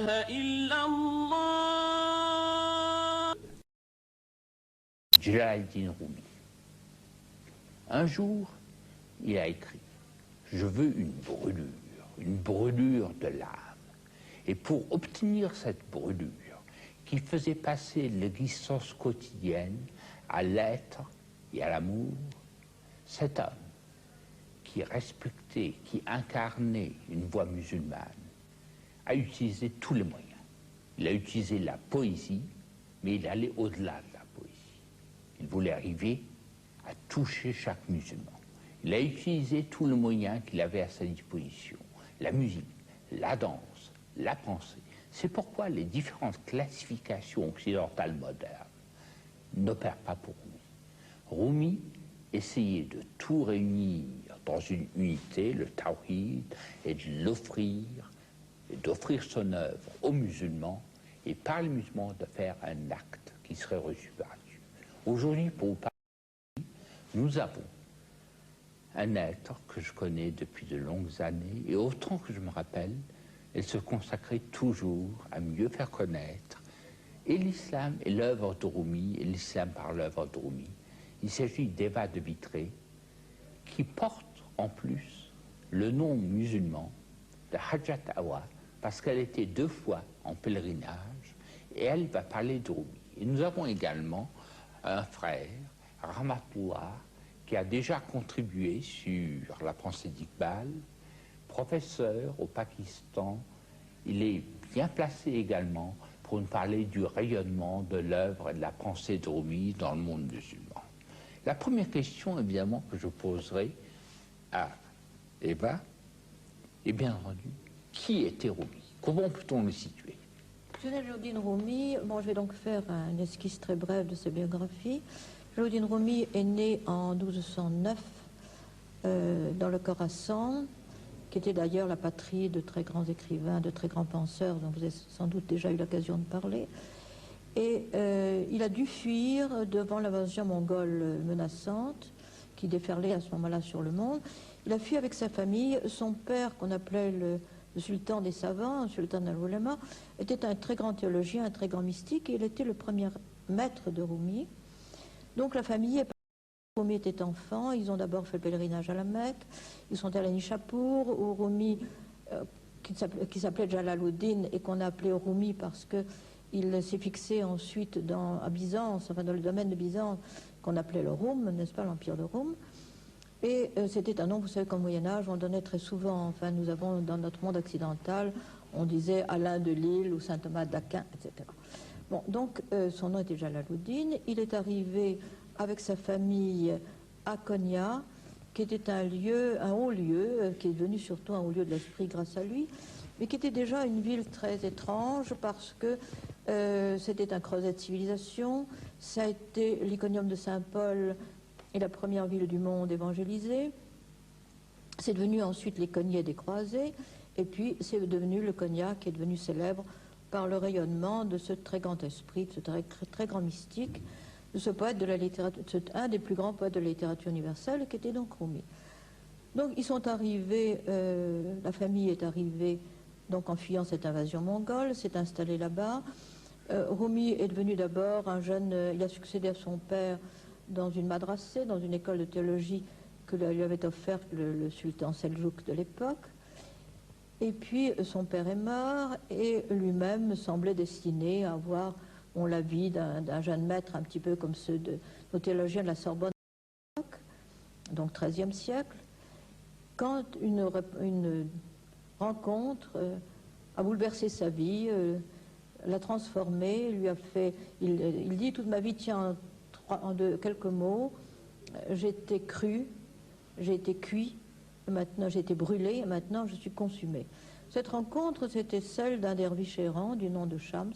إلا الله. Jalaluddin Rumi. Un jour, il a écrit « Je veux une brûlure de l'âme. » Et pour obtenir cette brûlure, qui faisait passer l'existence quotidienne à l'être et à l'amour, cet homme qui respectait, qui incarnait une voie musulmane, a utilisé tous les moyens. Il a utilisé la poésie, mais il allait au-delà de la poésie. Il voulait arriver à toucher chaque musulman. Il a utilisé tous les moyens qu'il avait à sa disposition. La musique, la danse, la pensée. C'est pourquoi les différentes classifications occidentales modernes n'opèrent pas pour Rumi. Rumi essayait de tout réunir dans une unité, le tawhid, et de l'offrir, et d'offrir son œuvre aux musulmans, et par les musulmans de faire un acte qui serait reçu par Dieu. Aujourd'hui, pour vous parler, nous avons un être que je connais depuis de longues années, et autant que je me rappelle, elle se consacrait toujours à mieux faire connaître et l'islam et l'œuvre de Rumi, et l'islam par l'œuvre de Rumi. Il s'agit d'Eva de Vitré, qui porte en plus le nom musulman de Hajjat Awa, parce qu'elle était 2 fois en pèlerinage, et elle va parler de Rumi. Et nous avons également un frère, Rahmatullah, qui a déjà contribué sur la pensée d'Iqbal, professeur au Pakistan. Il est bien placé également pour nous parler du rayonnement de l'œuvre et de la pensée de Rumi dans le monde musulman. La première question, évidemment, que je poserai à Eva est bien entendu, qui était Rumi? Comment peut-on le situer? Jalaluddin Rumi, bon, je vais donc faire un esquisse très brève de sa biographie. Jalaluddin Rumi est né en 1209 dans le Khorassan, qui était d'ailleurs la patrie de très grands écrivains, de très grands penseurs, dont vous avez sans doute déjà eu l'occasion de parler. Et il a dû fuir devant l'invasion mongole menaçante qui déferlait à ce moment-là sur le monde. Il a fui avec sa famille. Son père, qu'on appelait le sultan des savants, le sultan al-Ulama, était un très grand théologien, un très grand mystique, et il était le premier maître de Rumi. Donc la famille est partie. Rumi était enfant, ils ont d'abord fait le pèlerinage à la Mecque, ils sont allés à Nishapur, où Rumi, qui s'appelait Jalaluddin et qu'on a appelé Rumi parce qu'il s'est fixé ensuite à Byzance, enfin dans le domaine de Byzance, qu'on appelait le Roum, n'est-ce pas, l'empire de Roum. Et c'était un nom, vous savez qu'au Moyen-Âge, on donnait très souvent, enfin nous avons dans notre monde occidental, on disait Alain de Lille ou Saint Thomas d'Aquin, etc. Bon, donc son nom était Jalaluddin, il est arrivé avec sa famille à Konya, qui était un haut lieu, qui est devenu surtout un haut lieu de l'esprit grâce à lui, mais qui était déjà une ville très étrange parce que c'était un creuset de civilisation. Ça a été l'iconium de Saint-Paul et la première ville du monde évangélisée. C'est devenu ensuite les cognets des croisés, et puis c'est devenu le Konya qui est devenu célèbre par le rayonnement de ce très grand esprit, de ce très grand mystique, de ce poète de la littérature, un des plus grands poètes de la littérature universelle, qui était donc Rumi. Donc ils sont arrivés, la famille est arrivée donc en fuyant cette invasion mongole, s'est installée là-bas. Rumi est devenu d'abord un jeune, il a succédé à son père dans une madrassée, dans une école de théologie que lui avait offerte le sultan Seljouk de l'époque. Et puis son père est mort et lui-même semblait destiné à avoir, on l'a vu, d'un jeune maître un petit peu comme ceux de nos théologiens de la Sorbonne, donc XIIIe siècle, quand une rencontre a bouleversé sa vie, l'a transformé, lui a fait, il dit, toute ma vie tient en quelques mots, j'ai été cru, j'ai été cuit, maintenant j'ai été brûlé, et maintenant je suis consumé. Cette rencontre, c'était celle d'un derviche errant du nom de Shams,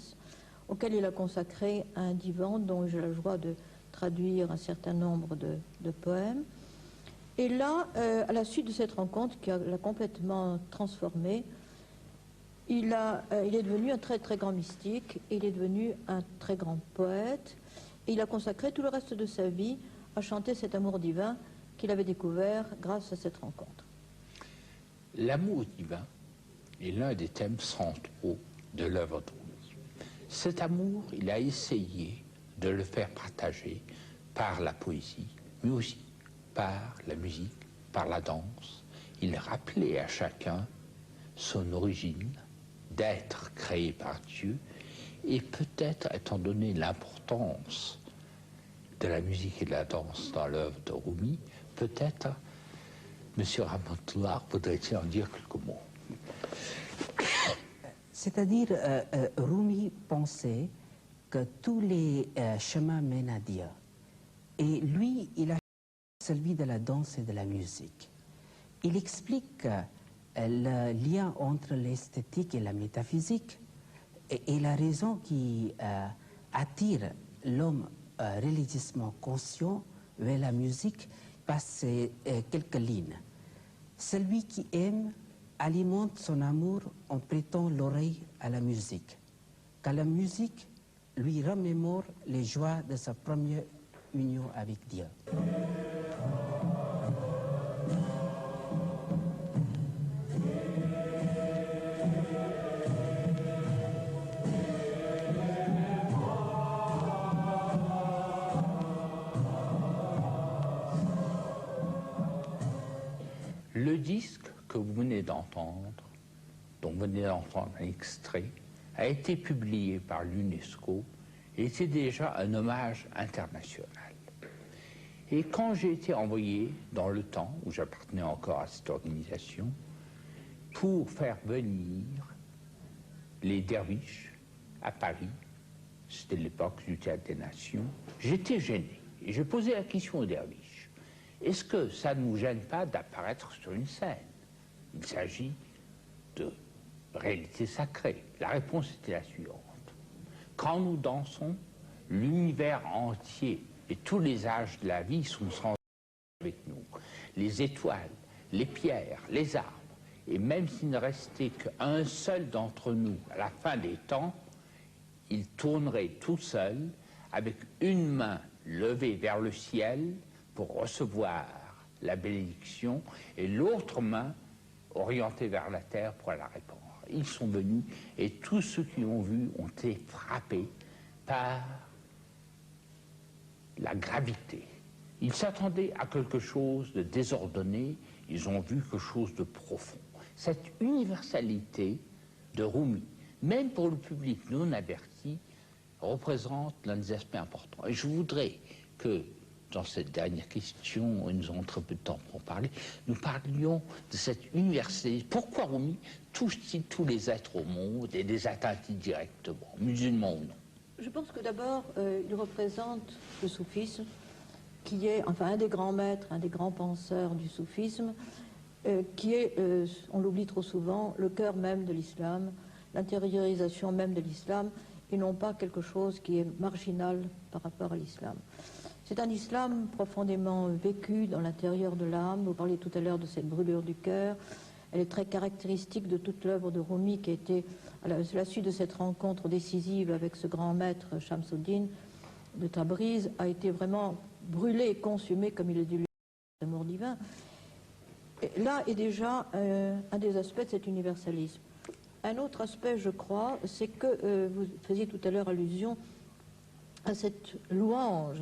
auquel il a consacré un divan dont j'ai la joie de traduire un certain nombre de poèmes. Et là, à la suite de cette rencontre qui l'a complètement transformé, il est devenu un très très grand mystique, il est devenu un très grand poète, et il a consacré tout le reste de sa vie à chanter cet amour divin qu'il avait découvert grâce à cette rencontre. L'amour divin est l'un des thèmes centraux de l'œuvre de Rumi. Cet amour, il a essayé de le faire partager par la poésie, mais aussi par la musique, par la danse. Il rappelait à chacun son origine d'être créé par Dieu, et peut-être, étant donné l'importance de la musique et de la danse dans l'œuvre de Rumi, peut-être M. Rahmatullah voudrait-il en dire quelques mots. C'est-à-dire, Rumi pensait que tous les chemins mènent à Dieu. Et lui, il a celui de la danse et de la musique. Il explique le lien entre l'esthétique et la métaphysique et la raison qui attire l'homme religieusement conscient vers la musique par ces quelques lignes. Celui qui aime alimente son amour en prêtant l'oreille à la musique, car la musique lui remémore les joies de sa première union avec Dieu. Le disque que vous venez d'entendre, dont vous venez d'entendre un extrait, a été publié par l'UNESCO et était déjà un hommage international. Et quand j'ai été envoyé dans le temps où j'appartenais encore à cette organisation pour faire venir les derviches à Paris, c'était l'époque du Théâtre des Nations, j'étais gêné et je posais la question aux derviches. Est-ce que ça ne nous gêne pas d'apparaître sur une scène? Il s'agit de réalité sacrée. La réponse était la suivante. Quand nous dansons, l'univers entier et tous les âges de la vie sont sans avec nous. Les étoiles, les pierres, les arbres, et même s'il ne restait qu'un seul d'entre nous à la fin des temps, il tournerait tout seul avec une main levée vers le ciel pour recevoir la bénédiction et l'autre main orientée vers la terre pour la répandre. Ils sont venus et tous ceux qui l'ont vu ont été frappés par la gravité. Ils s'attendaient à quelque chose de désordonné, ils ont vu quelque chose de profond. Cette universalité de Rumi, même pour le public non averti, représente l'un des aspects importants. Et je voudrais que, dans cette dernière question, et nous avons très peu de temps pour en parler, nous parlions de cette universalité. Pourquoi Rumi touche-t-il tous les êtres au monde et les atteint-il directement, musulmans ou non? Je pense que d'abord, il représente le soufisme, qui est, enfin, un des grands maîtres, un des grands penseurs du soufisme, qui est, on l'oublie trop souvent, le cœur même de l'islam, l'intériorisation même de l'islam, et non pas quelque chose qui est marginal par rapport à l'islam. C'est un islam profondément vécu dans l'intérieur de l'âme. Vous parliez tout à l'heure de cette brûlure du cœur. Elle est très caractéristique de toute l'œuvre de Rumi qui a été, à la suite de cette rencontre décisive avec ce grand maître Shamsuddin de Tabriz, a été vraiment brûlé et consumé, comme il a dit lui, l'amour divin. Et là est déjà un des aspects de cet universalisme. Un autre aspect, je crois, c'est que vous faisiez tout à l'heure allusion à cette louange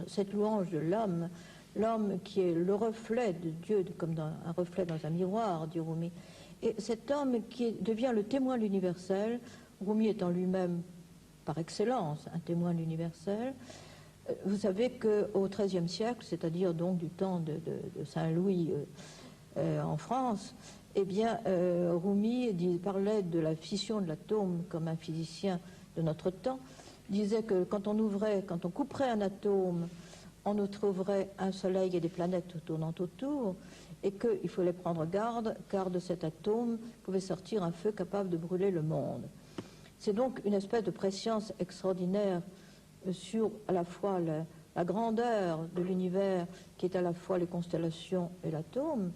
de l'homme, l'homme qui est le reflet de Dieu, comme un reflet dans un miroir, dit Rumi. Et cet homme qui devient le témoin de l'universel, Rumi étant lui-même par excellence un témoin de l'universel. Vous savez qu'au XIIIe siècle, c'est-à-dire donc du temps de Saint-Louis en France, eh bien, Rumi parlait de la fission de l'atome comme un physicien de notre temps, disait que quand on couperait un atome, on nous trouverait un soleil et des planètes tournant autour, et qu'il fallait prendre garde, car de cet atome pouvait sortir un feu capable de brûler le monde. C'est donc une espèce de préscience extraordinaire sur à la fois la grandeur de l'univers, qui est à la fois les constellations et l'atome,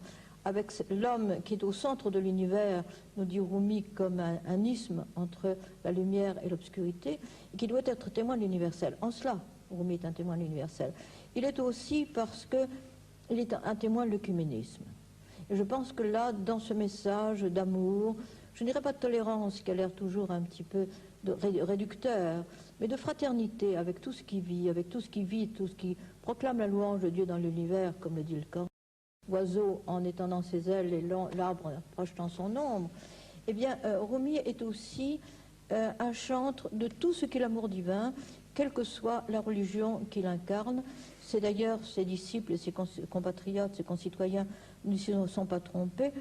avec l'homme qui est au centre de l'univers, nous dit Rumi, comme un isthme entre la lumière et l'obscurité, et qui doit être témoin de l'universel. En cela, Rumi est un témoin de l'universel. Il est aussi parce qu'il est un témoin de l'œcuménisme. Et je pense que là, dans ce message d'amour, je ne dirais pas de tolérance, qui a l'air toujours un petit peu réducteur, mais de fraternité avec tout ce qui vit, avec tout ce qui vit, tout ce qui proclame la louange de Dieu dans l'univers, comme le dit le Coran. L'oiseau en étendant ses ailes et l'arbre en projetant son ombre. Eh bien, Rumi est aussi un chantre de tout ce qu'est l'amour divin, quelle que soit la religion qu'il incarne. C'est d'ailleurs ses disciples et ses compatriotes, ses concitoyens ne se sont pas trompés,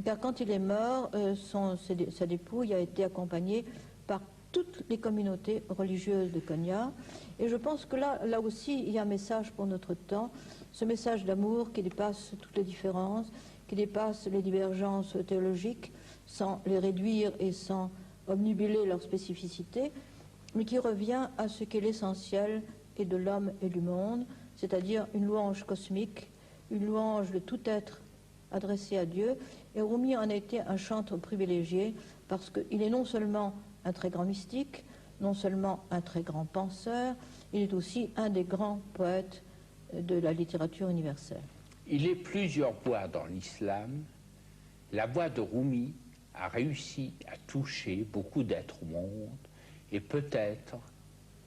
car quand il est mort, sa dépouille a été accompagnée par toutes les communautés religieuses de Konya. Et je pense que là aussi, il y a un message pour notre temps, ce message d'amour qui dépasse toutes les différences, qui dépasse les divergences théologiques, sans les réduire et sans obnubiler leur spécificité, mais qui revient à ce qu'est l'essentiel et de l'homme et du monde, c'est-à-dire une louange cosmique, une louange de tout être adressé à Dieu. Et Rumi en a été un chantre privilégié parce qu'il est non seulement un très grand mystique, non seulement un très grand penseur, il est aussi un des grands poètes de la littérature universelle. Il est plusieurs voix dans l'islam. La voix de Rumi a réussi à toucher beaucoup d'êtres au monde et peut-être,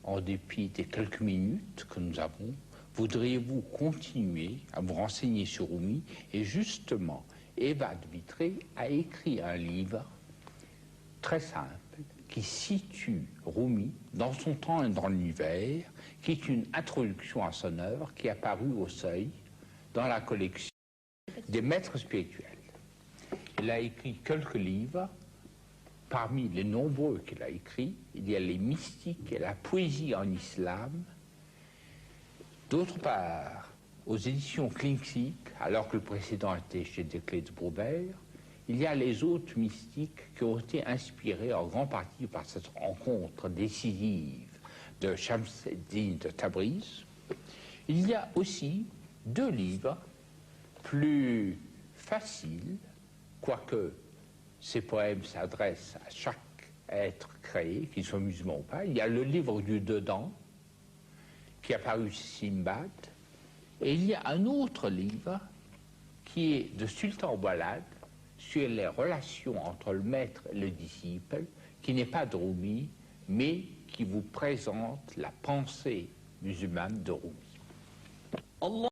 en dépit des quelques minutes que nous avons, voudriez-vous continuer à vous renseigner sur Rumi. Et justement, Eva de Vitré a écrit un livre très simple qui situe Rumi dans son temps et dans l'univers, qui est une introduction à son œuvre qui est apparue au Seuil dans la collection des maîtres spirituels. Il a écrit quelques livres. Parmi les nombreux qu'il a écrits, il y a les mystiques et la poésie en islam. D'autre part, aux éditions Klingsik, alors que le précédent était chez Desclés de Beauvert, il y a les autres mystiques qui ont été inspirés en grande partie par cette rencontre décisive de Shams-ed-Din de Tabriz. Il y a aussi deux livres plus faciles, quoique ces poèmes s'adressent à chaque être créé, qu'il soit musulman ou pas. Il y a le livre du dedans, qui a paru chez Simbad, et il y a un autre livre qui est de Sultan Walad sur les relations entre le maître et le disciple, qui n'est pas de Rumi, mais qui vous présente la pensée musulmane de Rumi. Allah.